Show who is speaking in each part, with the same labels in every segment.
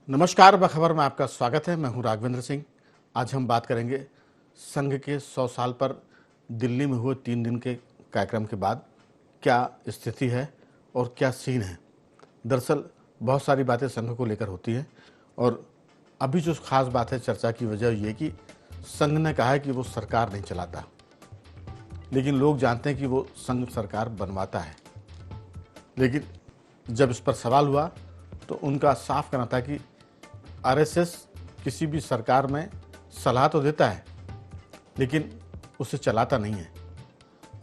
Speaker 1: नमस्कार, बखबर में आपका स्वागत है। मैं हूं राघवेंद्र सिंह। आज हम बात करेंगे संघ के 100 साल पर दिल्ली में हुए 3 दिन के कार्यक्रम के बाद क्या स्थिति है और क्या सीन है। दरअसल बहुत सारी बातें संघ को लेकर होती हैं और अभी जो खास बात है चर्चा की वजह ये कि संघ ने कहा है कि वो सरकार नहीं चलाता, लेकिन लोग जानते हैं कि वो संघ सरकार बनवाता है। लेकिन जब इस पर सवाल हुआ तो उनका साफ कहना था कि आरएसएस किसी भी सरकार में सलाह तो देता है लेकिन उसे चलाता नहीं है।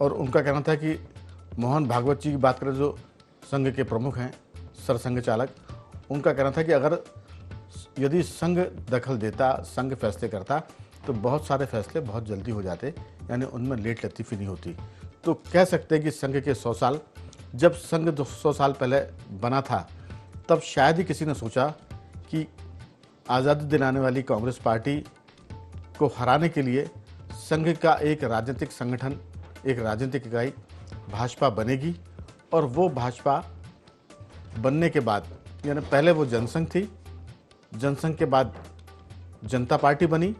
Speaker 1: और उनका कहना था कि मोहन भागवत जी की बात करें जो संघ के प्रमुख हैं, सरसंघ चालक, उनका कहना था कि अगर यदि संघ दखल देता, संघ फैसले करता तो बहुत सारे फैसले बहुत जल्दी हो जाते, यानी उनमें लेट लतीफ़ी नहीं होती। तो कह सकते हैं कि संघ के 100 साल, जब संघ 200 साल पहले बना था तब शायद ही किसी ने सोचा कि आज़ादी दिलाने वाली कांग्रेस पार्टी को हराने के लिए संघ का एक राजनीतिक संगठन, एक राजनीतिक इकाई भाजपा बनेगी। और वो भाजपा बनने के बाद, यानी पहले वो जनसंघ थी, जनसंघ के बाद जनता पार्टी बनी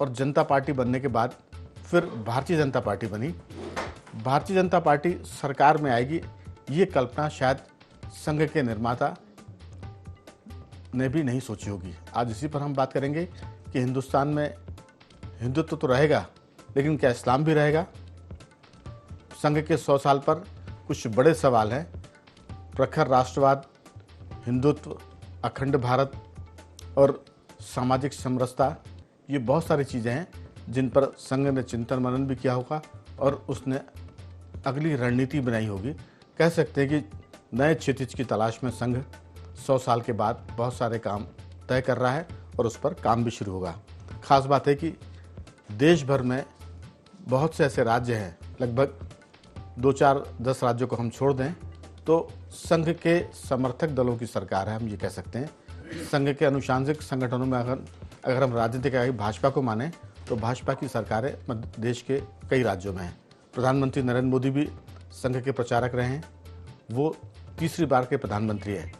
Speaker 1: और जनता पार्टी बनने के बाद फिर भारतीय जनता पार्टी बनी। भारतीय जनता पार्टी सरकार में आएगी, ये कल्पना शायद संघ के निर्माता ने भी नहीं सोची होगी। आज इसी पर हम बात करेंगे कि हिंदुस्तान में हिंदुत्व तो रहेगा लेकिन क्या इस्लाम भी रहेगा। संघ के 100 साल पर कुछ बड़े सवाल हैं। प्रखर राष्ट्रवाद, हिंदुत्व, अखंड भारत और सामाजिक समरसता, ये बहुत सारी चीज़ें हैं जिन पर संघ ने चिंतन मनन भी किया होगा और उसने अगली रणनीति बनाई होगी। कह सकते हैं कि नए क्षितिज की तलाश में संघ 100 साल के बाद बहुत सारे काम तय कर रहा है और उस पर काम भी शुरू होगा। खास बात है कि देश भर में बहुत से ऐसे राज्य हैं, लगभग 2-4-10 राज्यों को हम छोड़ दें तो संघ के समर्थक दलों की सरकार है, हम ये कह सकते हैं। संघ के अनुशांसिक संगठनों में अगर हम राजनीतिक आगे भाजपा को माने तो भाजपा की सरकारें देश के कई राज्यों में हैं। प्रधानमंत्री नरेंद्र मोदी भी संघ के प्रचारक रहे हैं, वो तीसरी बार के प्रधानमंत्री हैं।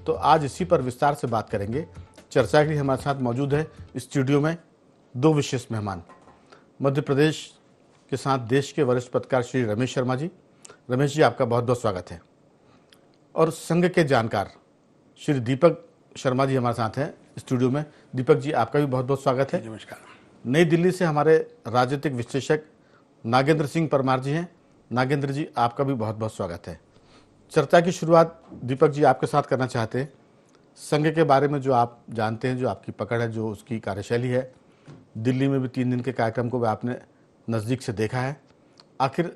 Speaker 1: तो आज इसी पर विस्तार से बात करेंगे। चर्चा के लिए हमारे साथ मौजूद है स्टूडियो में 2 विशेष मेहमान। मध्य प्रदेश के साथ देश के वरिष्ठ पत्रकार श्री रमेश शर्मा जी। रमेश जी, आपका बहुत बहुत स्वागत है। और संघ के जानकार श्री दीपक शर्मा जी हमारे साथ हैं स्टूडियो में। दीपक जी, आपका भी बहुत बहुत स्वागत है।
Speaker 2: नमस्कार।
Speaker 1: नई दिल्ली से हमारे राजनीतिक विश्लेषक नागेंद्र सिंह परमार जी हैं। नागेंद्र जी, आपका भी बहुत बहुत स्वागत है। चर्चा की शुरुआत दीपक जी आपके साथ करना चाहते हैं। संघ के बारे में जो आप जानते हैं, जो आपकी पकड़ है, जो उसकी कार्यशैली है, दिल्ली में भी 3 दिन के कार्यक्रम को भी आपने नज़दीक से देखा है। आखिर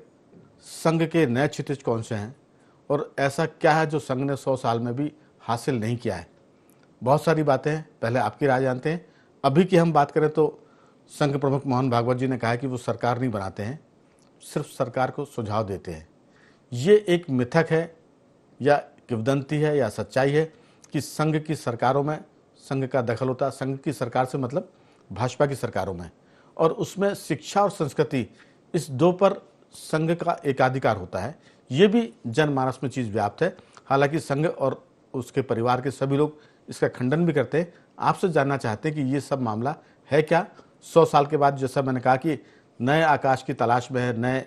Speaker 1: संघ के नए क्षितिज कौन से हैं और ऐसा क्या है जो संघ ने 100 साल में भी हासिल नहीं किया है। बहुत सारी बातें हैं, पहले आपकी राय जानते हैं। अभी की हम बात करें तो संघ प्रमुख मोहन भागवत जी ने कहा है कि वो सरकार नहीं बनाते हैं, सिर्फ सरकार को सुझाव देते हैं। ये एक मिथक है या किंवदंती है या सच्चाई है कि संघ की सरकारों में संघ का दखल होता है। संघ की सरकार से मतलब भाजपा की सरकारों में, और उसमें शिक्षा और संस्कृति, इस 2 पर संघ का एकाधिकार होता है। ये भी जनमानस में चीज़ व्याप्त है। हालांकि संघ और उसके परिवार के सभी लोग इसका खंडन भी करते हैं। आपसे जानना चाहते हैं कि ये सब मामला है क्या। 100 साल के बाद जैसा मैंने कहा कि नए आकाश की तलाश में है, नए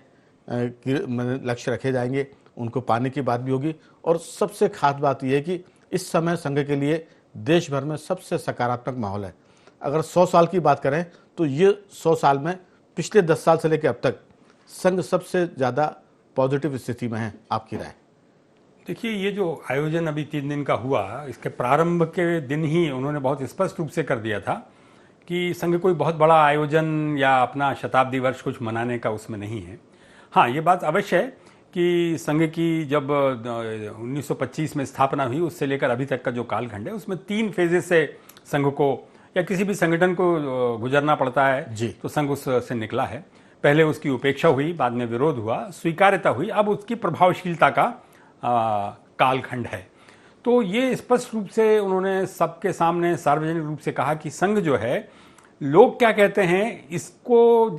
Speaker 1: लक्ष्य रखे जाएंगे, उनको पाने की बात भी होगी। और सबसे खास बात यह है कि इस समय संघ के लिए देश भर में सबसे सकारात्मक माहौल है। अगर 100 साल की बात करें तो ये 100 साल में पिछले 10 साल से लेकर अब तक संघ सबसे ज़्यादा पॉजिटिव स्थिति में है। आपकी राय?
Speaker 2: देखिए, ये जो आयोजन अभी 3 दिन का हुआ, इसके प्रारंभ के दिन ही उन्होंने बहुत स्पष्ट रूप से कर दिया था कि संघ कोई बहुत बड़ा आयोजन या अपना शताब्दी वर्ष कुछ मनाने का उसमें नहीं है। हाँ, ये बात अवश्य है कि संघ की जब 1925 में स्थापना हुई, उससे लेकर अभी तक का जो कालखंड है उसमें 3 फेजेस से संघ को या किसी भी संगठन को गुजरना पड़ता है
Speaker 1: जी।
Speaker 2: तो संघ उससे निकला है। पहले उसकी उपेक्षा हुई, बाद में विरोध हुआ, स्वीकार्यता हुई, अब उसकी प्रभावशीलता का कालखंड है। तो ये स्पष्ट रूप से उन्होंने सबके सामने सार्वजनिक रूप से कहा कि संघ जो है, लोग क्या कहते हैं इसको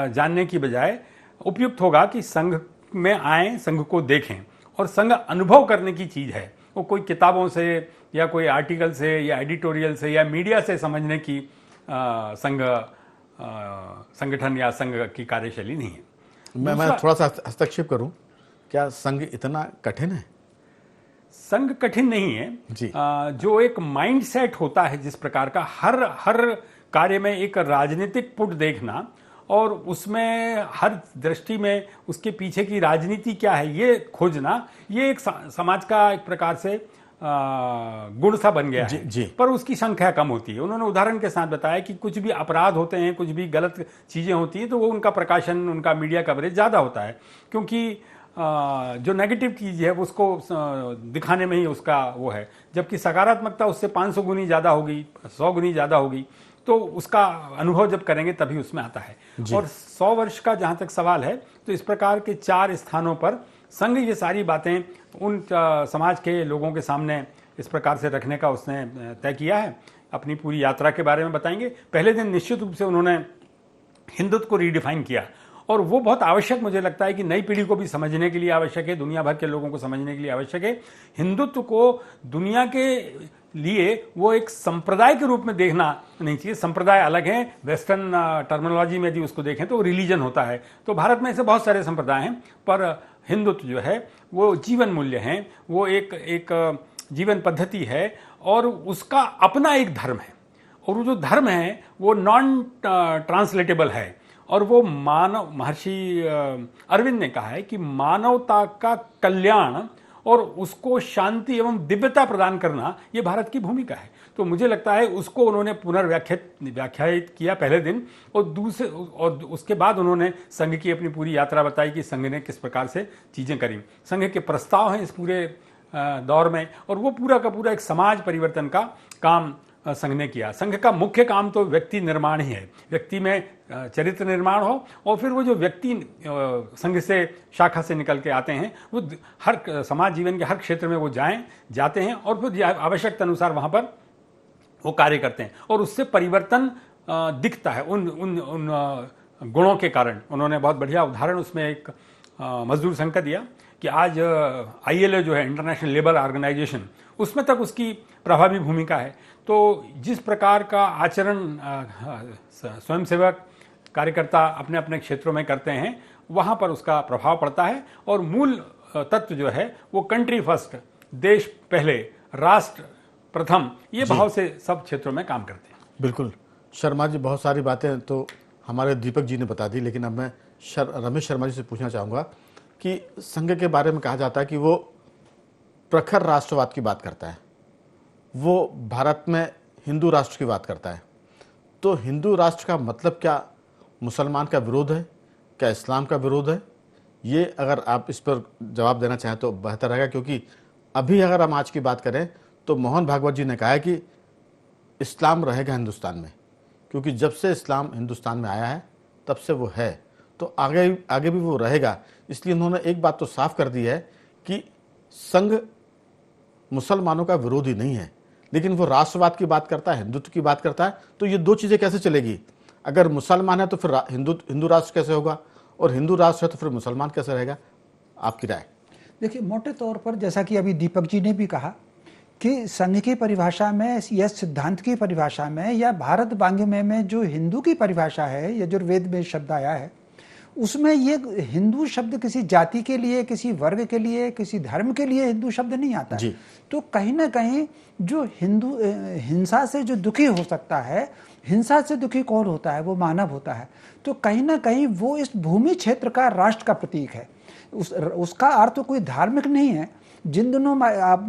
Speaker 2: जानने की बजाय उपयुक्त होगा कि संघ में आए, संघ को देखें। और संघ अनुभव करने की चीज़ है, वो कोई किताबों से या कोई आर्टिकल से या एडिटोरियल से या मीडिया से समझने की संगठन या संघ की कार्यशैली नहीं है।
Speaker 1: मैं थोड़ा सा हस्तक्षेप करूं, क्या संघ इतना कठिन है?
Speaker 2: संघ कठिन नहीं है
Speaker 1: जी।
Speaker 2: जो एक माइंडसेट होता है जिस प्रकार का, हर कार्य में एक राजनीतिक पुट देखना और उसमें हर दृष्टि में उसके पीछे की राजनीति क्या है ये खोजना, ये एक समाज का एक प्रकार से गुण सा बन गया है।
Speaker 1: जी।
Speaker 2: पर उसकी संख्या कम होती है। उन्होंने उदाहरण के साथ बताया कि कुछ भी अपराध होते हैं, कुछ भी गलत चीजें होती हैं, तो वो उनका प्रकाशन, उनका मीडिया कवरेज ज्यादा होता है, क्योंकि जो नेगेटिव चीज है उसको दिखाने में ही उसका वो है, जबकि सकारात्मकता उससे 500 गुनी ज्यादा होगी, 100 गुनी ज्यादा होगी, तो उसका अनुभव जब करेंगे तभी उसमें आता है। और 100 वर्ष का जहां तक सवाल है, तो इस प्रकार के 4 स्थानों पर संघ ये सारी बातें उन समाज के लोगों के सामने इस प्रकार से रखने का उसने तय किया है। अपनी पूरी यात्रा के बारे में बताएंगे। पहले दिन निश्चित रूप से उन्होंने हिंदुत्व को रीडिफाइन किया, और वो बहुत आवश्यक मुझे लगता है कि नई पीढ़ी को भी समझने के लिए आवश्यक है, दुनिया भर के लोगों को समझने के लिए आवश्यक है। हिंदुत्व को दुनिया के लिए वो एक संप्रदाय के रूप में देखना नहीं चाहिए। संप्रदाय अलग है, वेस्टर्न टर्मिनोलॉजी में यदि उसको देखें तो रिलीजन होता है। तो भारत में ऐसे बहुत सारे संप्रदाय हैं, पर हिंदुत्व जो है वो जीवन मूल्य है, वो एक जीवन पद्धति है, और उसका अपना एक धर्म है। और वो जो धर्म है वो नॉन ट्रांसलेटेबल है, और वो मानव, महर्षि अरविंद ने कहा है कि मानवता का कल्याण और उसको शांति एवं दिव्यता प्रदान करना ये भारत की भूमिका है। तो मुझे लगता है उसको उन्होंने व्याख्यायित किया पहले दिन, और उसके बाद उन्होंने संघ की अपनी पूरी यात्रा बताई कि संघ ने किस प्रकार से चीजें करी। संघ के प्रस्ताव हैं इस पूरे दौर में, और वो पूरा का पूरा एक समाज परिवर्तन का काम संघ ने किया। संघ का मुख्य काम तो व्यक्ति निर्माण ही है, व्यक्ति में चरित्र निर्माण हो, और फिर वो जो व्यक्ति संघ से शाखा से निकल के आते हैं वो हर समाज जीवन के हर क्षेत्र में वो जाते हैं, और फिर आवश्यकता अनुसार वहां पर वो कार्य करते हैं, और उससे परिवर्तन दिखता है उन गुणों के कारण। उन्होंने बहुत बढ़िया उदाहरण उसमें एक मजदूर संघ का दिया कि आज ILO जो है, इंटरनेशनल लेबर ऑर्गेनाइजेशन, उसमें तक उसकी प्रभावी भूमिका है। तो जिस प्रकार का आचरण स्वयंसेवक कार्यकर्ता अपने अपने क्षेत्रों में करते हैं, वहां पर उसका प्रभाव पड़ता है। और मूल तत्व जो है वो कंट्री फर्स्ट, देश पहले, राष्ट्र प्रथम, ये भाव से सब क्षेत्रों में काम करते हैं।
Speaker 1: बिल्कुल शर्मा जी, बहुत सारी बातें तो हमारे दीपक जी ने बता दी, लेकिन अब मैं रमेश शर्मा जी से पूछना चाहूँगा कि संघ के बारे में कहा जाता है कि वो प्रखर राष्ट्रवाद की बात करता है, वो भारत में हिंदू राष्ट्र की बात करता है। तो हिंदू राष्ट्र का मतलब क्या मुसलमान का विरोध है, क्या इस्लाम का विरोध है? ये अगर आप इस पर जवाब देना चाहें तो बेहतर रहेगा, क्योंकि अभी अगर हम आज की बात करें तो मोहन भागवत जी ने कहा है कि इस्लाम रहेगा हिंदुस्तान में, क्योंकि जब से इस्लाम हिंदुस्तान में आया है तब से वो है, तो आगे भी वो रहेगा। इसलिए उन्होंने एक बात तो साफ कर दी है कि संघ मुसलमानों का विरोधी नहीं है, लेकिन वो राष्ट्रवाद की बात करता है, हिंदुत्व की बात करता है। तो ये दो चीज़ें कैसे चलेगी? अगर मुसलमान है तो फिर हिंदू राष्ट्र कैसे होगा, और हिंदू राष्ट्र है तो फिर मुसलमान कैसे रहेगा? आपकी राय?
Speaker 3: देखिए, मोटे तौर पर जैसा कि अभी दीपक जी ने भी कहा कि संघ की परिभाषा में या सिद्धांत की परिभाषा में या भारत वाङ्मय में जो हिंदू की परिभाषा है, यजुर्वेद में शब्द आया है, उसमें ये हिंदू शब्द किसी जाति के लिए, किसी वर्ग के लिए, किसी धर्म के लिए हिंदू शब्द नहीं आता है। तो कहीं ना कहीं जो हिंदू हिंसा से जो दुखी हो सकता है, हिंसा से दुखी कौन होता है? वो मानव होता है। तो कहीं ना कहीं वो इस भूमि क्षेत्र का राष्ट्र का प्रतीक है। उसका अर्थ कोई धार्मिक नहीं है। जिन दिनों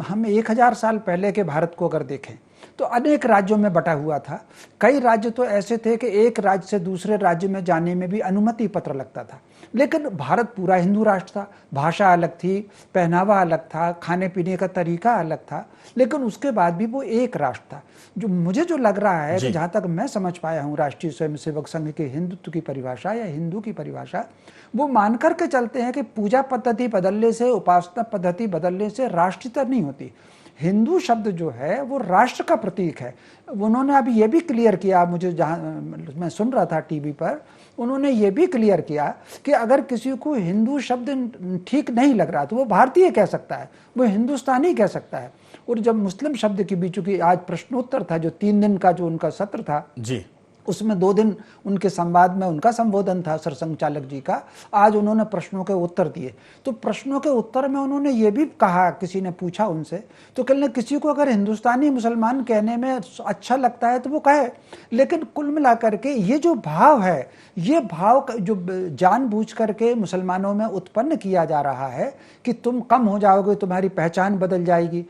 Speaker 3: हम 1000 साल पहले के भारत को अगर देखें तो अनेक राज्यों में बटा हुआ था। कई राज्य तो ऐसे थे कि एक राज्य से दूसरे राज्य में जाने में भी अनुमति पत्र लगता था। लेकिन भारत पूरा हिंदू राष्ट्र था। भाषा अलग थी, पहनावा अलग था, खाने पीने का तरीका अलग था, लेकिन उसके बाद भी वो एक राष्ट्र था। जो मुझे जो लग रहा है कि जहाँ तक मैं समझ पाया हूँ, राष्ट्रीय स्वयंसेवक संघ के हिंदुत्व की परिभाषा या हिंदू की परिभाषा, वो मान करके चलते हैं कि पूजा पद्धति बदलने से, उपासना पद्धति बदलने से राष्ट्रीयता नहीं होती। हिंदू शब्द जो है वो राष्ट्र का प्रतीक है। उन्होंने अभी ये भी क्लियर किया, मुझे जहाँ मैं सुन रहा था टीवी पर, उन्होंने ये भी क्लियर किया कि अगर किसी को हिंदू शब्द ठीक नहीं लग रहा तो वो भारतीय कह सकता है, वो हिंदुस्तानी कह सकता है। और जब मुस्लिम शब्द के बीच, चूंकि आज प्रश्नोत्तर था, जो 3 दिन का जो उनका सत्र था
Speaker 1: जी,
Speaker 3: उसमें 2 दिन उनके संवाद में उनका संबोधन था सरसंघचालक जी का, आज उन्होंने प्रश्नों के उत्तर दिए। तो प्रश्नों के उत्तर में उन्होंने ये भी कहा, किसी ने पूछा उनसे, तो कहने किसी को अगर हिंदुस्तानी मुसलमान कहने में अच्छा लगता है तो वो कहे, लेकिन कुल मिलाकर के ये जो भाव है, ये भाव जो जानबूझ करके मुसलमानों में उत्पन्न किया जा रहा है कि तुम कम हो जाओगे, तुम्हारी पहचान बदल जाएगी।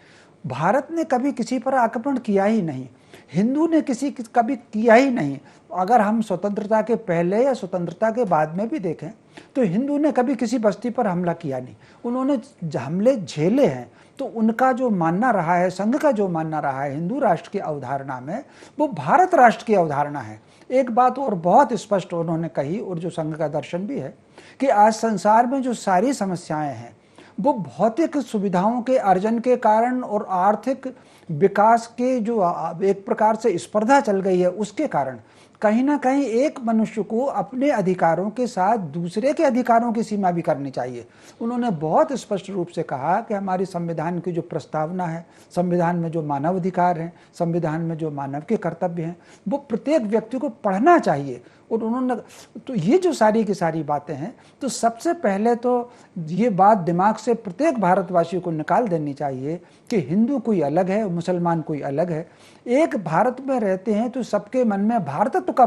Speaker 3: भारत ने कभी किसी पर आक्रमण किया ही नहीं, हिंदू ने कभी किया ही नहीं। अगर हम स्वतंत्रता के पहले या स्वतंत्रता के बाद में भी देखें तो हिंदू ने कभी किसी बस्ती पर हमला किया नहीं, उन्होंने हमले झेले हैं। तो उनका जो मानना रहा है, संघ का जो मानना रहा है हिंदू राष्ट्र की अवधारणा में, वो भारत राष्ट्र की अवधारणा है। एक बात और बहुत स्पष्ट उन्होंने कही, और जो संघ का दर्शन भी है, कि आज संसार में जो सारी समस्याएं हैं वो भौतिक सुविधाओं के अर्जन के कारण और आर्थिक विकास के जो एक प्रकार से स्पर्धा चल गई है उसके कारण कहीं ना कहीं एक मनुष्य को अपने अधिकारों के साथ दूसरे के अधिकारों की सीमा भी करनी चाहिए। उन्होंने बहुत स्पष्ट रूप से कहा कि हमारी संविधान की जो प्रस्तावना है, संविधान में जो मानव अधिकार हैं, संविधान में जो मानव के कर्तव्य हैं, वो प्रत्येक व्यक्ति को पढ़ना चाहिए। और उन्होंने तो ये जो सारी की सारी बातें हैं, तो सबसे पहले तो ये बात दिमाग से प्रत्येक भारतवासी को निकाल देनी चाहिए कि हिंदू कोई अलग है, मुसलमान कोई अलग है। एक भारत में रहते हैं तो सबके मन में भारतत्व का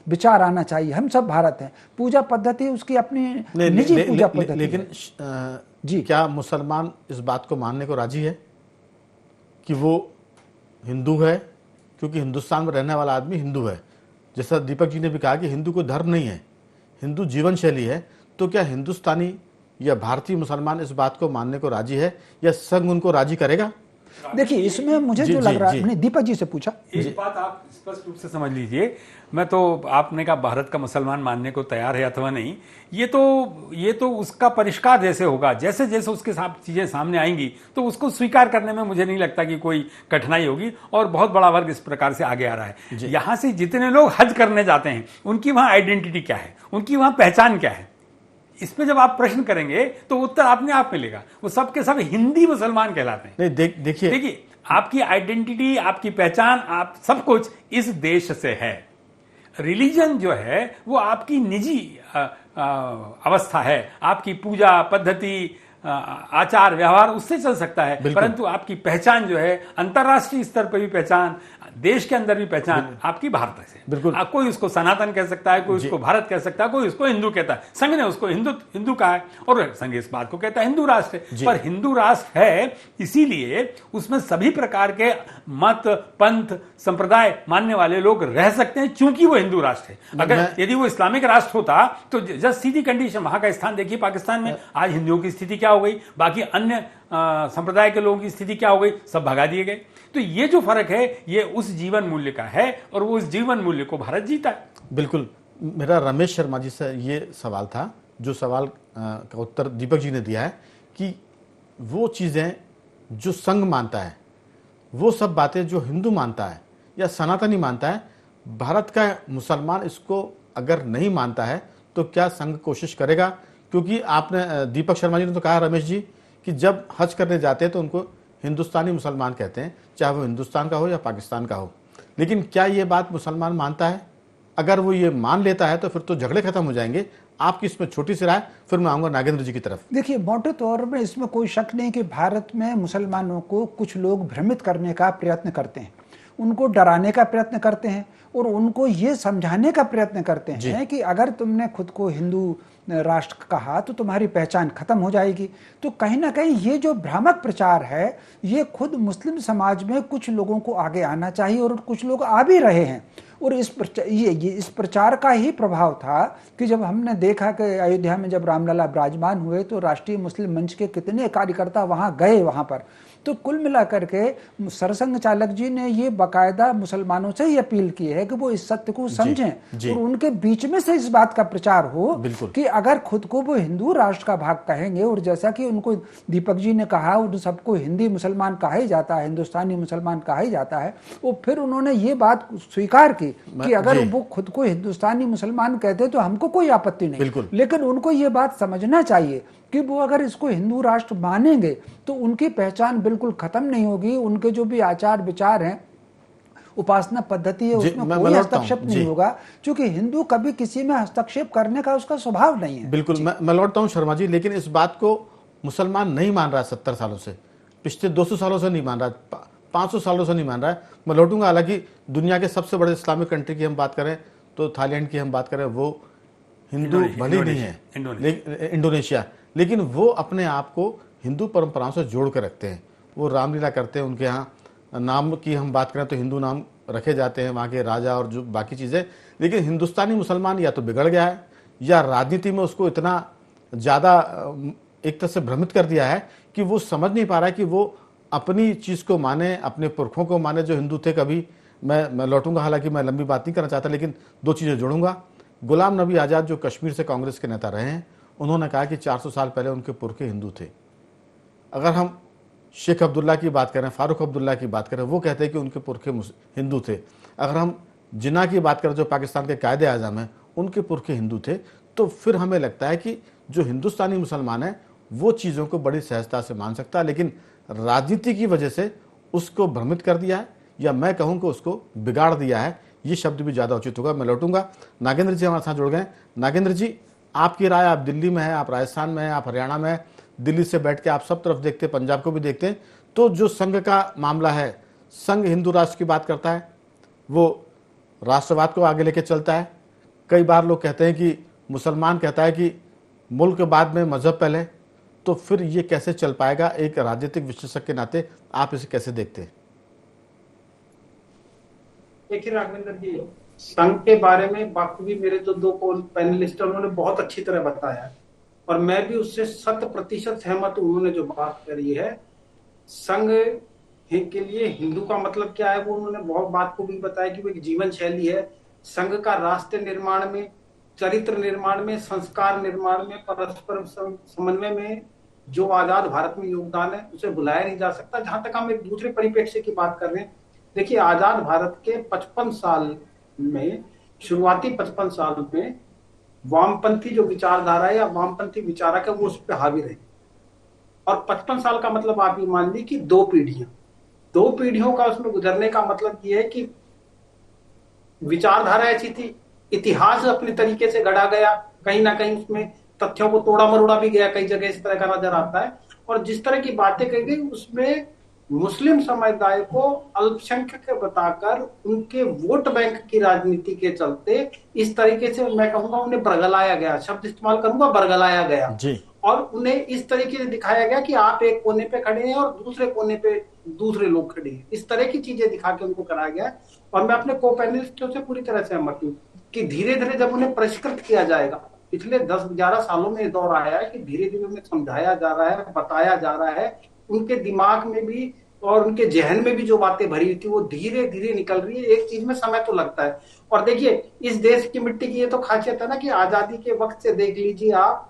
Speaker 3: विचार आना चाहिए। हम सब भारत हैं, पूजा पद्धति उसकी अपनी निजी पूजा पद्धति।
Speaker 1: लेकिन
Speaker 3: जी,
Speaker 1: क्या मुसलमान इस बात को मानने को राजी है कि वो हिंदू है? क्योंकि हिंदुस्तान में रहने वाला आदमी हिंदू है। जैसा दीपक जी ने भी कहा कि हिंदू कोई धर्म नहीं है, हिंदू जीवन शैली है। तो क्या हिंदुस्तानी या भारतीय मुसलमान इस बात को मानने को राजी है, या संघ उनको राजी करेगा?
Speaker 3: देखिए इसमें मुझे जो लग रहा है, मैंने दीपक जी से पूछा,
Speaker 2: एक बात आप स्पष्ट रूप से समझ लीजिए। मैं तो, आपने कहा भारत का मुसलमान मानने को तैयार है अथवा नहीं, ये तो उसका परिष्कार जैसे होगा, जैसे जैसे उसके साथ चीजें सामने आएंगी तो उसको स्वीकार करने में मुझे नहीं लगता कि कोई कठिनाई होगी। और बहुत बड़ा वर्ग इस प्रकार से आगे आ रहा है। यहां से जितने लोग हज करने जाते हैं उनकी वहां आइडेंटिटी क्या है, उनकी वहां पहचान क्या है, इस पे जब आप प्रश्न करेंगे तो उत्तर अपने आप मिलेगा। वो सब के सब हिंदी मुसलमान कहलाते हैं।
Speaker 1: नहीं, देखिए
Speaker 2: आपकी आइडेंटिटी, आपकी पहचान, आप सब कुछ इस देश से है। रिलीजन जो है वो आपकी निजी अवस्था है, आपकी पूजा पद्धति, आचार व्यवहार उससे चल सकता है, परंतु आपकी पहचान जो है, अंतर्राष्ट्रीय स्तर पर भी पहचान, देश के अंदर भी पहचान आपकी भारत से।
Speaker 1: बिल्कुल,
Speaker 2: कोई उसको सनातन कह सकता है, कोई उसको भारत कह सकता है, कोई उसको हिंदू कहता है। संघ ने उसको हिंदू कहा है, और संघ इस बात को कहता है हिंदू राष्ट्र है। पर हिंदू राष्ट्र है इसीलिए उसमें सभी प्रकार के मत, पंथ, संप्रदाय मानने वाले लोग रह सकते हैं, चूंकि वो हिंदू राष्ट्र है। अगर यदि वो इस्लामिक राष्ट्र होता तो जस्ट सीधी कंडीशन, वहां का स्थान देखिए पाकिस्तान में, आज हिंदुओं की स्थिति क्या हो गई, बाकी अन्य संप्रदाय के लोगों की स्थिति क्या हो गई, सब भगा दिए गए। तो ये जो फर्क है ये उस जीवन मूल्य का है, और वो उस जीवन मूल्य को भारत जीता है।
Speaker 1: बिल्कुल। मेरा रमेश शर्मा जी से ये सवाल था, जो सवाल का उत्तर दीपक जी ने दिया है, कि वो चीज़ें जो संघ मानता है, वो सब बातें जो हिंदू मानता है या सनातनी मानता है, भारत का मुसलमान इसको अगर नहीं मानता है तो क्या संघ कोशिश करेगा? क्योंकि आपने, दीपक शर्मा जी ने तो कहा, रमेश जी, कि जब हज करने जाते हैं तो उनको हिंदुस्तानी मुसलमान कहते हैं, चाहे वो हिंदुस्तान का हो या पाकिस्तान का हो। लेकिन क्या ये बात मुसलमान मानता है? अगर वो ये मान लेता है तो फिर तो झगड़े खत्म हो जाएंगे। आपकी इसमें छोटी सी राय, फिर मैं आऊंगा नागेंद्र जी की तरफ।
Speaker 3: देखिए, मोटे तौर में इसमें कोई शक नहीं कि भारत में मुसलमानों को कुछ लोग भ्रमित करने का प्रयत्न करते हैं, उनको डराने का प्रयत्न करते हैं, और उनको ये समझाने का प्रयत्न करते हैं कि अगर तुमने खुद को हिंदू राष्ट्र कहा तो तुम्हारी पहचान खत्म हो जाएगी। तो कहीं ना कहीं ये जो भ्रामक प्रचार है, ये खुद मुस्लिम समाज में कुछ लोगों को आगे आना चाहिए, और कुछ लोग आ भी रहे हैं। और ये इस प्रचार का ही प्रभाव था कि जब हमने देखा कि अयोध्या में जब रामलला विराजमान हुए तो राष्ट्रीय मुस्लिम मंच के कितने कार्यकर्ता वहां गए वहां पर। तो कुल मिलाकर के सरसंघ चालक जी ने ये बाकायदा मुसलमानों से ही अपील की है कि वो इस सत्य को समझें और उनके बीच में से इस बात का प्रचार हो कि अगर खुद को वो हिंदू राष्ट्र का भाग कहेंगे, और जैसा कि उनको दीपक जी ने कहा उन सबको हिंदी मुसलमान कहा ही जाता है, हिंदुस्तानी मुसलमान कहा ही जाता है, वो फिर उन्होंने ये बात स्वीकार की कि अगर वो खुद को हिंदुस्तानी मुसलमान कहते तो हमको कोई आपत्ति नहीं, लेकिन उनको ये बात समझना चाहिए कि वो अगर इसको हिंदू राष्ट्र मानेंगे तो उनकी पहचान बिल्कुल खत्म नहीं होगी, उनके जो भी आचार विचार हैं, उपासना पद्धति है, उसमें कोई हस्तक्षेप नहीं होगा, क्योंकि हिंदू कभी किसी में हस्तक्षेप करने का उसका स्वभाव नहीं है।
Speaker 1: बिल्कुल, मैं लौटता हूं शर्मा जी, लेकिन इस बात को मुसलमान नहीं मान रहा है 70 सालों से, पिछले 200 सालों से नहीं मान रहा है, 500 सालों से नहीं मान रहा है। मैं लौटूंगा, हालांकि दुनिया के सबसे बड़े इस्लामिक कंट्री की हम बात करें तो थाईलैंड की हम बात करें, वो हिंदू भली नहीं है, इंडोनेशिया, लेकिन वो अपने आप को हिंदू परंपराओं से जोड़ कर रखते हैं। वो रामलीला करते हैं, उनके यहाँ नाम की हम बात करें तो हिंदू नाम रखे जाते हैं, वहाँ के राजा और जो बाकी चीज़ें, लेकिन हिंदुस्तानी मुसलमान या तो बिगड़ गया है या राजनीति में उसको इतना ज़्यादा एक तरह से भ्रमित कर दिया है कि वो समझ नहीं पा रहा है कि वो अपनी चीज़ को माने, अपने पुरखों को माने जो हिंदू थे। कभी मैं लौटूंगा, हालांकि मैं लंबी बात नहीं करना चाहता, लेकिन 2 चीज़ें जोड़ूंगा। गुलाम नबी आज़ाद जो कश्मीर से कांग्रेस के नेता रहे हैं, उन्होंने कहा कि 400 साल पहले उनके पुरखे हिंदू थे। अगर हम शेख अब्दुल्ला की बात करें, फारूक अब्दुल्ला की बात करें, वो कहते हैं कि उनके पुरखे हिंदू थे। अगर हम जिन्ना की बात करें जो पाकिस्तान के कायदे आज़म हैं, उनके पुरखे हिंदू थे। तो फिर हमें लगता है कि जो हिंदुस्तानी मुसलमान है वो चीज़ों को बड़ी सहजता से मान सकता है, लेकिन राजनीति की वजह से उसको भ्रमित कर दिया है, या मैं कहूँ कि उसको बिगाड़ दिया है, ये शब्द भी ज़्यादा उचित होगा। मैं लौटूंगा, नागेंद्र जी हमारे साथ जुड़ गए। नागेंद्र जी, आपकी राय, आप दिल्ली में हैं, आप राजस्थान में हैं, आप हरियाणा में हैं, दिल्ली से बैठ के आप सब तरफ देखते हैं, पंजाब को भी देखते हैं, तो जो संघ का मामला है, संघ हिंदू राष्ट्र की बात करता है, वो राष्ट्रवाद को आगे लेके चलता है। कई बार लोग कहते हैं कि मुसलमान कहता है कि मुल्क बाद में मजहब पहले, तो फिर ये कैसे चल पाएगा? एक राजनीतिक विश्लेषक के नाते आप इसे कैसे देखते हैं?
Speaker 4: देखिए राघवेंद्र जी, संघ के बारे में बाकी भी मेरे जो 2 पैनलिस्ट हैं उन्होंने बहुत अच्छी तरह बताया, और मैं भी उससे 100% सहमत हूं। उन्होंने जो बात करी है संघ के लिए हिंदू का मतलब क्या है, वो उन्होंने बहुत बात को भी बताया कि वो एक जीवन शैली है। संघ का राष्ट्र निर्माण में, चरित्र निर्माण में, संस्कार निर्माण में, परस्पर समन्वय में जो आजाद भारत में योगदान है उसे भुलाया नहीं जा सकता। जहां तक हम एक दूसरे परिप्रेक्ष्य की बात कर रहे हैं, देखिए आजाद भारत के 55 साल में, शुरुआती 55 साल में वामपंथी जो विचारधारा है या वामपंथी विचारक है वो उस पर हावी रहे, और 55 साल का मतलब आप ये मान ली कि 2 पीढ़ियों का उसमें गुजरने का मतलब ये है कि विचारधारा ऐसी थी, इतिहास अपने तरीके से गढ़ा गया, कहीं ना कहीं उसमें तथ्यों को तोड़ा मरोड़ा भी गया, कई जगह इस तरह का नजर आता है, और जिस तरह की बातें कही गई उसमें मुस्लिम समुदाय को अल्पसंख्यक बताकर उनके वोट बैंक की राजनीति के चलते इस तरीके से, मैं कहूंगा उन्हें बरगलाया गया, शब्द इस्तेमाल करूंगा, बरगलाया गया जी। और उन्हें इस तरीके से दिखाया गया कि आप एक कोने पे खड़े हैं और दूसरे कोने पे दूसरे लोग खड़े हैं, इस तरह की चीजें दिखा के उनको कराया गया। और मैं अपने को पैनलिस्टों से पूरी तरह सहमत हूँ कि धीरे धीरे जब उन्हें परिष्कृत किया जाएगा, पिछले 10-11 सालों में दौर आया है कि धीरे धीरे उन्हें समझाया जा रहा है, बताया जा रहा है, उनके दिमाग में भी और उनके जहन में भी जो बातें भरी थी वो धीरे धीरे निकल रही है। एक चीज में समय तो लगता है, और देखिए इस देश की मिट्टी की ये तो खासियत है ना कि आजादी के वक्त से देख लीजिए आप,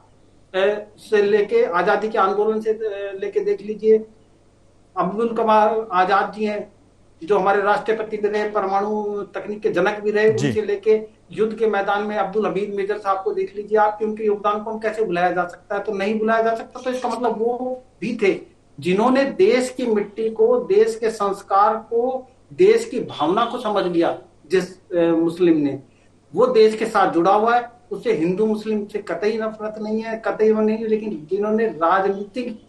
Speaker 4: से लेके आजादी के आंदोलन से लेके देख लीजिए, अब्दुल कलाम आजाद जी हैं जो हमारे राष्ट्रपति भी रहे, परमाणु तकनीक के जनक भी रहे, उनसे लेके युद्ध के मैदान में अब्दुल हमीद मेजर साहब को देख लीजिए आप, कि उनके योगदान को हम कैसे भुलाया जा सकता है? तो नहीं भुलाया जा सकता। तो इसका मतलब वो भी थे जिन्होंने देश की मिट्टी को, देश के संस्कार को, देश की भावना को समझ लिया। जिस मुस्लिम ने वो देश के साथ जुड़ा हुआ है, उससे हिंदू मुस्लिम से कतई नफरत नहीं है, कतई नहीं, लेकिन जिन्होंने राजनीतिक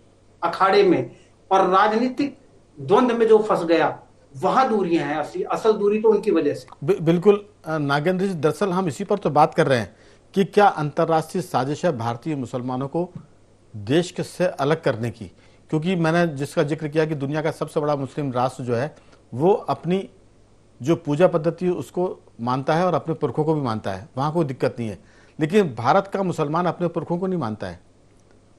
Speaker 4: अखाड़े में और राजनीतिक द्वंद्व में जो फंस गया, वहां दूरियां हैं, असल दूरी तो उनकी वजह से।
Speaker 1: बिल्कुल नागेंद्र जी, दरअसल हम इसी पर तो बात कर रहे हैं कि क्या अंतर्राष्ट्रीय साजिश है भारतीय मुसलमानों को देश के से अलग करने की, क्योंकि मैंने जिसका जिक्र किया कि दुनिया का सबसे बड़ा मुस्लिम राष्ट्र जो है वो अपनी जो पूजा पद्धति उसको मानता है और अपने पुरखों को भी मानता है, वहाँ कोई दिक्कत नहीं है। लेकिन भारत का मुसलमान अपने पुरखों को नहीं मानता है,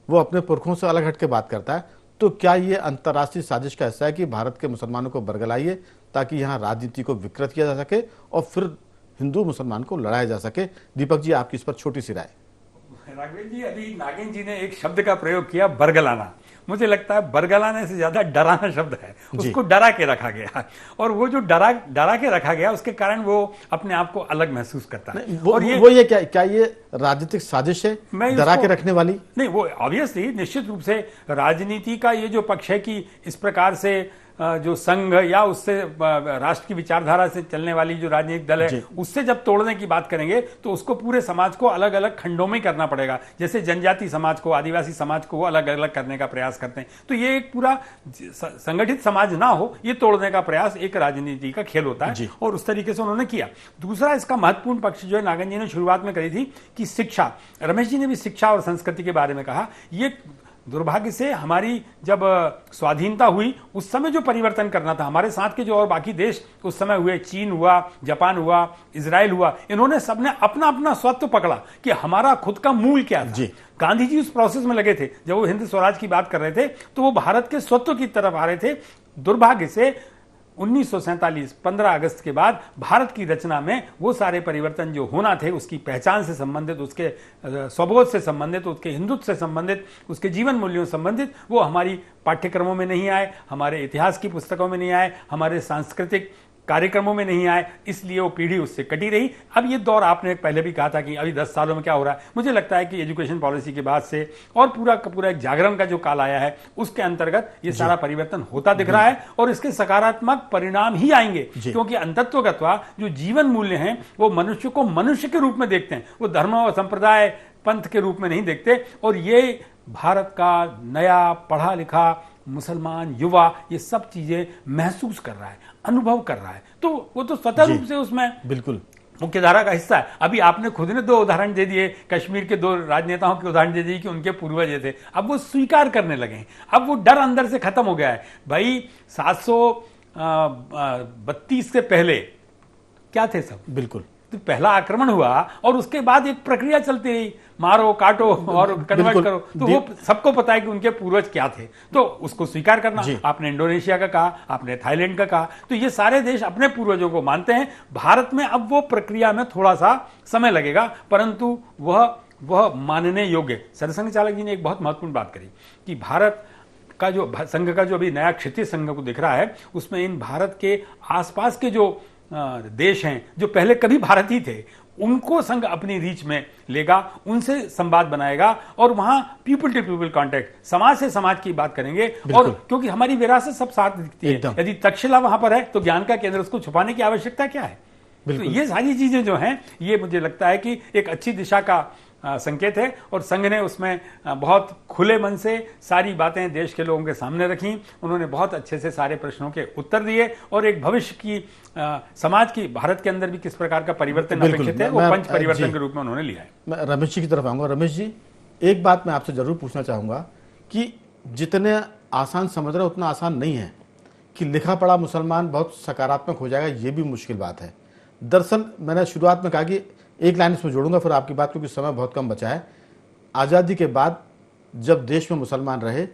Speaker 1: वो अपने पुरखों से अलग हट के बात करता है। तो क्या ये अंतर्राष्ट्रीय साजिश का हिस्सा है कि भारत के मुसलमानों को बरगलाइए ताकि यहाँ राजनीति को विकृत किया जा सके और फिर हिंदू मुसलमान को लड़ाया जा सके? दीपक जी, आपकी इस पर छोटी सी राय।
Speaker 2: राघवेंद्र जी, अभी नागेंद्र जी ने एक शब्द का प्रयोग किया, बरगलाना। मुझे लगता है बरगलाने से ज्यादा डराना शब्द है, उसको डरा के रखा गया, और वो जो डरा के रखा गया उसके कारण वो अपने आप को अलग महसूस करता है।
Speaker 1: और ये क्या ये राजनीतिक साजिश है डरा के रखने वाली?
Speaker 2: नहीं, वो ऑब्वियसली निश्चित रूप से राजनीति का ये जो पक्ष है कि इस प्रकार से जो संघ या उससे राष्ट्र की विचारधारा से चलने वाली जो राजनीतिक दल है उससे जब तोड़ने की बात करेंगे तो उसको पूरे समाज को अलग अलग खंडों में करना पड़ेगा। जैसे जनजाति समाज को, आदिवासी समाज को वो अलग अलग करने का प्रयास करते हैं, तो ये एक पूरा संगठित समाज ना हो, ये तोड़ने का प्रयास एक राजनीति का खेल होता है, और उस तरीके से उन्होंने किया। दूसरा इसका महत्वपूर्ण पक्ष जो है नागेंद्र जी ने शुरुआत में करी थी कि शिक्षा, रमेश जी ने भी शिक्षा और संस्कृति के बारे में कहा। ये दुर्भाग्य से हमारी जब स्वाधीनता हुई उस समय जो परिवर्तन करना था, हमारे साथ के जो और बाकी देश उस समय हुए, चीन हुआ, जापान हुआ, इजराइल हुआ, इन्होंने सबने अपना अपना स्वत्व पकड़ा कि हमारा खुद का मूल क्या था। गांधी जी उस प्रोसेस में लगे थे, जब वो हिंद स्वराज की बात कर रहे थे तो वो भारत के स्वत्व की तरफ आ रहे थे। दुर्भाग्य से 1947 15 अगस्त के बाद भारत की रचना में वो सारे परिवर्तन जो होना थे, उसकी पहचान से संबंधित, उसके स्वबोध से संबंधित, उसके हिंदुत्व से संबंधित, उसके जीवन मूल्यों से संबंधित, वो हमारी पाठ्यक्रमों में नहीं आए, हमारे इतिहास की पुस्तकों में नहीं आए, हमारे सांस्कृतिक कार्यक्रमों में नहीं आए, इसलिए वो पीढ़ी उससे कटी रही। अब ये दौर, आपने पहले भी कहा था कि अभी 10 सालों में क्या हो रहा है, मुझे लगता है कि एजुकेशन पॉलिसी के बाद से और पूरा का पूरा एक जागरण का जो काल आया है उसके अंतर्गत ये सारा परिवर्तन होता दिख रहा है, और इसके सकारात्मक परिणाम ही आएंगे, क्योंकि अंतत्वगत्वा जो जीवन मूल्य हैं वो मनुष्य को मनुष्य के रूप में देखते हैं, वो धर्म और संप्रदाय पंथ के रूप में नहीं देखते। और ये भारत का नया पढ़ा लिखा मुसलमान युवा ये सब चीजें महसूस कर रहा है, अनुभव कर रहा है, तो वो तो स्वतः रूप से उसमें
Speaker 1: बिल्कुल
Speaker 2: मुख्यधारा का हिस्सा है। अभी आपने खुद ने 2 उदाहरण दे दिए, कश्मीर के 2 राजनेताओं के उदाहरण दे दिए कि उनके पूर्वज ये थे, अब वो स्वीकार करने लगे हैं, अब वो डर अंदर से खत्म हो गया है। भाई 732 से पहले क्या थे सब?
Speaker 1: बिल्कुल,
Speaker 2: तो पहला आक्रमण हुआ और उसके बाद एक प्रक्रिया चलती रही, मारो काटो और कन्वर्ट करो, तो वो सबको पता है कि उनके पूर्वज क्या थे, तो उसको स्वीकार करना। आपने इंडोनेशिया का कहा, आपने थाईलैंड का कहा, तो ये सारे देश अपने पूर्वजों को मानते हैं। भारत में अब वो प्रक्रिया में थोड़ा सा समय लगेगा, परंतु वह मानने योग्य। सरसंघ चालक जी ने एक बहुत महत्वपूर्ण बात करी कि भारत का जो संघ का जो अभी नया क्षेत्रीय संघ को दिख रहा है, उसमें इन भारत के आसपास के जो देश हैं जो पहले कभी भारत ही थे, उनको संघ अपनी रीच में लेगा, उनसे संवाद बनाएगा, और वहां पीपल टू पीपल कांटेक्ट, समाज से समाज की बात करेंगे। और क्योंकि हमारी विरासत सब साथ दिखती है, यदि तक्षशिला वहां पर है तो ज्ञान का केंद्र, उसको छुपाने की आवश्यकता क्या है? तो ये सारी चीजें जो हैं, ये मुझे लगता है कि एक अच्छी दिशा का संकेत है, और संघ ने उसमें बहुत खुले मन से सारी बातें देश के लोगों के सामने रखी। उन्होंने बहुत अच्छे से सारे प्रश्नों के उत्तर दिए, और एक भविष्य की समाज की, भारत के अंदर भी किस प्रकार का परिवर्तन अपेक्षित है वो पंच परिवर्तन के रूप में उन्होंने लिया है।
Speaker 1: मैं रमेश जी की तरफ आऊंगा। रमेश जी, एक बात मैं आपसे जरूर पूछना चाहूंगा कि जितने आसान समझ रहे उतना आसान नहीं है कि लिखा पढ़ा मुसलमान बहुत सकारात्मक हो जाएगा, ये भी मुश्किल बात है। दरअसल मैंने शुरुआत में कहा कि एक लाइन इसमें जोड़ूंगा फिर आपकी बात, क्योंकि समय बहुत कम बचा है। आज़ादी के बाद जब देश में मुसलमान रहे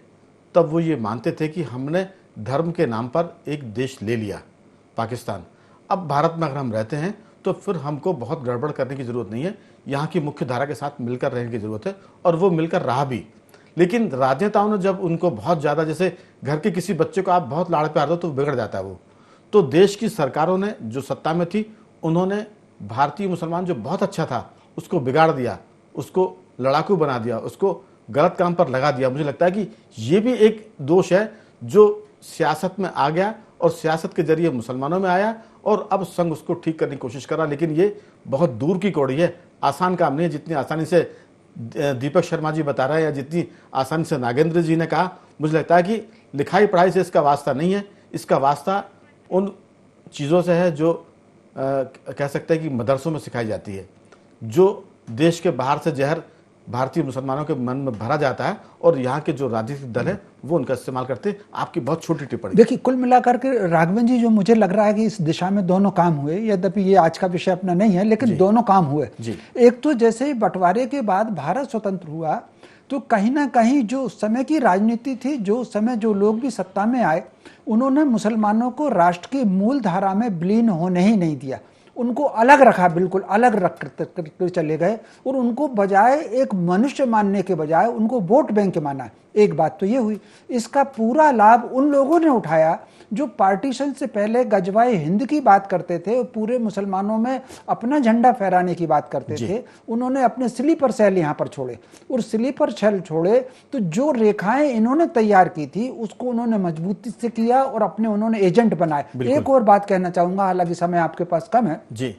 Speaker 1: तब वो ये मानते थे कि हमने धर्म के नाम पर एक देश ले लिया, पाकिस्तान। अब भारत में अगर हम रहते हैं तो फिर हमको बहुत गड़बड़ करने की ज़रूरत नहीं है, यहाँ की मुख्य धारा के साथ मिलकर रहने की ज़रूरत है, और वो मिलकर रहा भी। लेकिन राजनेताओं ने जब उनको बहुत ज़्यादा, जैसे घर के किसी बच्चे को आप बहुत लाड़ प्यार दो तो बिगड़ जाता है वो, तो देश की सरकारों ने जो सत्ता में थी उन्होंने भारतीय मुसलमान जो बहुत अच्छा था उसको बिगाड़ दिया, उसको लड़ाकू बना दिया, उसको गलत काम पर लगा दिया। मुझे लगता है कि ये भी एक दोष है जो सियासत में आ गया और सियासत के जरिए मुसलमानों में आया, और अब संघ उसको ठीक करने की कोशिश कर रहा। लेकिन ये बहुत दूर की कौड़ी है, आसान काम नहीं है। जितनी आसानी से दीपक शर्मा जी बता रहे हैं या जितनी आसानी से नागेंद्र जी ने कहा, मुझे लगता है कि लिखाई पढ़ाई से इसका वास्ता नहीं है, इसका वास्ता उन चीज़ों से है जो कह सकते हैं कि मदरसों में सिखाई जाती है, जो देश के बाहर से जहर भारतीय मुसलमानों के मन में भरा जाता है और यहाँ के जो राजनीतिक दल है वो उनका इस्तेमाल करते हैं। आपकी बहुत छोटी टिप्पणी।
Speaker 3: देखिए, कुल मिलाकर के राघवन जी, जो मुझे लग रहा है कि इस दिशा में दोनों काम हुए, यद्यपि ये आज का विषय अपना नहीं है, लेकिन दोनों काम हुए। एक तो जैसे ही बंटवारे के बाद भारत स्वतंत्र हुआ तो कहीं ना कहीं जो उस समय की राजनीति थी, जो उस समय जो लोग भी सत्ता में आए, उन्होंने मुसलमानों को राष्ट्र की मूल धारा में विलीन होने ही नहीं दिया। उनको अलग रखा, बिल्कुल अलग रख कर चले गए और उनको बजाय एक मनुष्य मानने के बजाय उनको वोट बैंक माना। एक बात तो ये हुई। इसका पूरा लाभ उन लोगों ने उठाया जो पार्टीशन से पहले गजवाए हिंद की बात करते थे और पूरे मुसलमानों में अपना झंडा फहराने की बात करते थे। उन्होंने अपने स्लीपर सेल यहाँ पर छोड़े और स्लीपर सेल छोड़े तो जो रेखाएं इन्होंने तैयार की थी उसको उन्होंने मजबूती से किया और अपने उन्होंने एजेंट बनाए। एक और बात कहना चाहूंगा, हालांकि समय आपके पास कम है
Speaker 1: जी।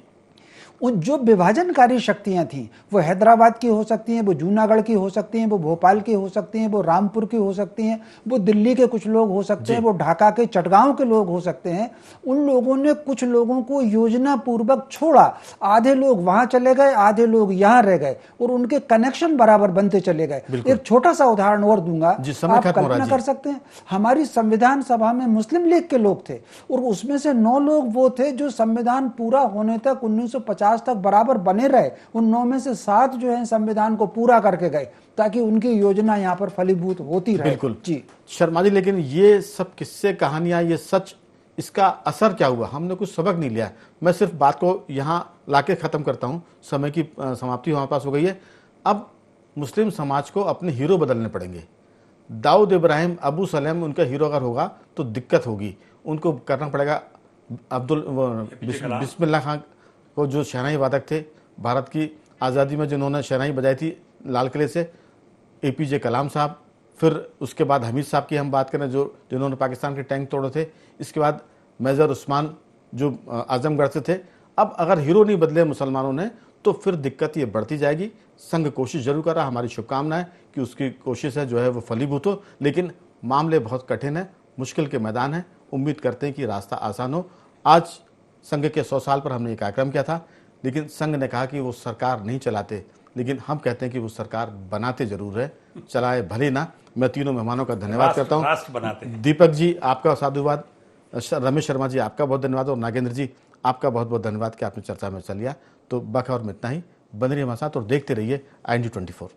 Speaker 3: उन जो विभाजनकारी शक्तियां थीं, वो हैदराबाद की हो सकती हैं, वो जूनागढ़ की हो सकती हैं, वो भोपाल की हो सकती हैं, वो रामपुर की हो सकती हैं, वो दिल्ली के कुछ लोग हो सकते हैं, वो ढाका के चटगांव के लोग हो सकते हैं। उन लोगों ने कुछ लोगों को योजना पूर्वक छोड़ा। आधे लोग वहां चले गए, आधे लोग यहां रह गए और उनके कनेक्शन बराबर बनते चले गए। एक छोटा सा उदाहरण और दूंगा, आप कल्पना कर सकते हैं, हमारी संविधान सभा में मुस्लिम लीग के लोग थे और उसमें से 9 लोग वो थे जो संविधान पूरा होने तक 1950 तक बराबर बने रहे। उन 9 में से 7 जो है संविधान को पूरा करके गए ताकि उनकी योजना यहाँ पर फलीभूत होती रहे।
Speaker 1: बिल्कुल
Speaker 3: जी
Speaker 1: शर्मा जी, लेकिन ये सब किस्से कहानियां, ये सच, इसका असर क्या हुआ? हमने कुछ सबक नहीं लिया। मैं सिर्फ बात को यहाँ लाके खत्म करता हूँ, समय की समाप्ति हमारे पास हो गई है। अब मुस्लिम समाज को अपने हीरो बदलने पड़ेंगे। दाऊद इब्राहिम अबू सलेम उनका हीरो अगर होगा तो दिक्कत होगी। उनको करना पड़ेगा बिस्मिल्लाह खान को, जो शहनाई वादक थे, भारत की आज़ादी में जिन्होंने शहनाई बजाई थी लाल किले से, APJ कलाम साहब, फिर उसके बाद हमीद साहब की हम बात करें जिन्होंने पाकिस्तान के टैंक तोड़े थे, इसके बाद मेजर उस्मान जो आजमगढ़ से थे। अब अगर हीरो नहीं बदले मुसलमानों ने तो फिर दिक्कत ये बढ़ती जाएगी। संघ कोशिश जरूर कर रहा, हमारी शुभकामनाएं कि उसकी कोशिश है जो है वो फलीभूत हो, लेकिन मामले बहुत कठिन है, मुश्किल के मैदान है। उम्मीद करते हैं कि रास्ता आसान हो। आज संघ के 100 साल पर हमने एक कार्यक्रम किया था, लेकिन संघ ने कहा कि वो सरकार नहीं चलाते, लेकिन हम कहते हैं कि वो सरकार बनाते जरूर है, चलाए भले ना। मैं तीनों मेहमानों का धन्यवाद करता हूँ।
Speaker 2: राष्ट्र बनाते हैं।
Speaker 1: दीपक जी आपका साधुवाद, रमेश शर्मा जी आपका बहुत धन्यवाद और नागेंद्र जी आपका बहुत बहुत धन्यवाद कि आपने चर्चा में हिस्सा लिया। तो बखौर में इतना ही। बने रहिए हमारे साथ और देखते रहिए IND 24।